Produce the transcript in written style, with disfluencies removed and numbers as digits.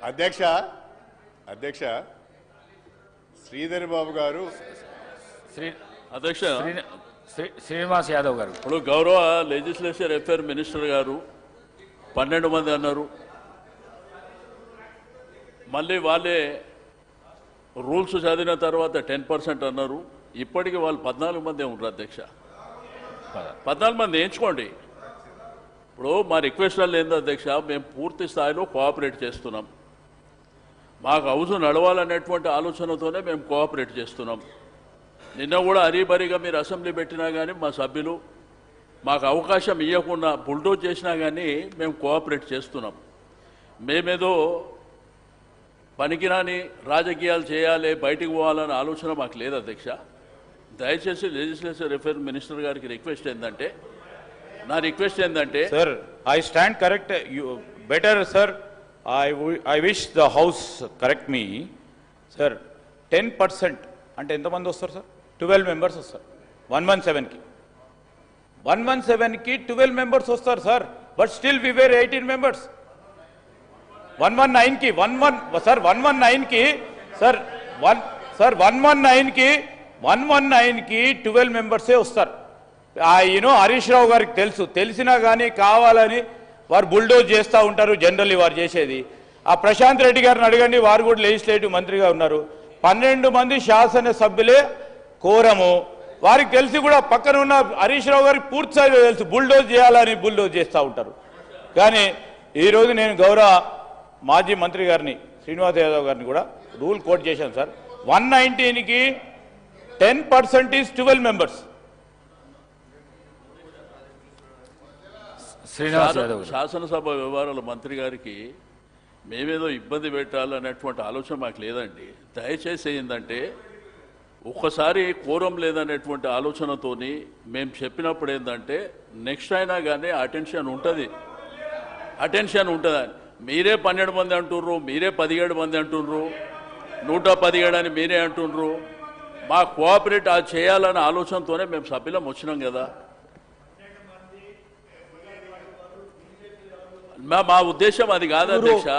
అధ్యక్ష అధ్యక్ష శ్రీధర్ బాబు గారు అధ్యక్ష శ్రీనివాస్ యాదవ్ గారు ఇప్పుడు గౌరవ లెజిస్లేచర్ అఫేర్ మినిస్టర్ గారు 12 మంది అన్నారు. మళ్ళీ వాళ్ళే రూల్స్ చదివిన తర్వాత 10% అన్నారు. ఇప్పటికి వాళ్ళు 14 మంది ఉంటారు అధ్యక్ష. 14 మంది ఎంచుకోండి. ఇప్పుడు మా రిక్వెస్ట్లో ఏందో అధ్యక్ష, మేము పూర్తి స్థాయిలో కోఆపరేట్ చేస్తున్నాం. మాకు హౌస్ నడవాలనేటువంటి ఆలోచనతోనే మేము కోఆపరేట్ చేస్తున్నాం. నిన్న కూడా హరీబరీగా మీరు అసెంబ్లీ పెట్టినా కానీ మా సభ్యులు మాకు అవకాశం ఇవ్వకుండా బుల్డోజ్ చేసినా కానీ మేము కోఆపరేట్ చేస్తున్నాం. మేమేదో పనికిరాని రాజకీయాలు చేయాలి, బయటికి పోవాలనే ఆలోచన మాకు లేదు అధ్యక్ష. దయచేసి లెజిస్లేచర్ అఫేర్ మినిస్టర్ గారికి రిక్వెస్ట్ ఏంటంటే, నా రిక్వెస్ట్ ఏంటంటే sir I stand correct better sir I wish the house correct me sir 10% అంటే ఎంతమంది వస్తారు సార్ 12 మెంబర్స్ వస్తారు 117కి 117కి 12 మెంబర్స్ వస్తారు sir but still we were 18 members 119కి 11 సార్ 119కి సార్ 119కి 12 మెంబర్సే వస్తారు. హరీష్ రావు గారికి తెలిసినా కానీ కావాలని వారు బుల్డోజ్ చేస్తూ ఉంటారు. జనరల్లీ వారు చేసేది. ఆ ప్రశాంత్ రెడ్డి గారిని అడగండి, వారు కూడా లెజిస్లేటివ్ మంత్రిగా ఉన్నారు. 12 మంది శాసనసభ్యులే కోరము. వారికి తెలిసి కూడా పక్కన ఉన్న హరీష్ రావు గారికి పూర్తి స్థాయిలో తెలుసు బుల్డోజ్ చేయాలని బుల్డోజ్ చేస్తూ ఉంటారు. కానీ ఈరోజు నేను గౌరవ మాజీ మంత్రి గారిని శ్రీనివాస్ యాదవ్ గారిని కూడా రూల్ కోట్ చేశాను సార్. 119కి 10% is 12 members. శాసనసభ వ్యవహారాల మంత్రి గారికి మేమేదో ఇబ్బంది పెట్టాలనేటువంటి ఆలోచన మాకు లేదండి. దయచేసి ఏంటంటే ఒక్కసారి కోరం లేదనేటువంటి ఆలోచనతోని మేము చెప్పినప్పుడు ఏంటంటే నెక్స్ట్ అయినా కానీ అటెన్షన్ ఉంటుంది. మీరే 12 మంది అంటుర్రు, మీరే 17 మంది అంటుర్రు, 117 అని మీరే అంటుర్రు. మా కోఆపరేట్ చేయాలనే ఆలోచనతోనే మేము సభ్యులం వచ్చినాం కదా. మా ఉద్దేశం అది కాదు అధ్యక్ష.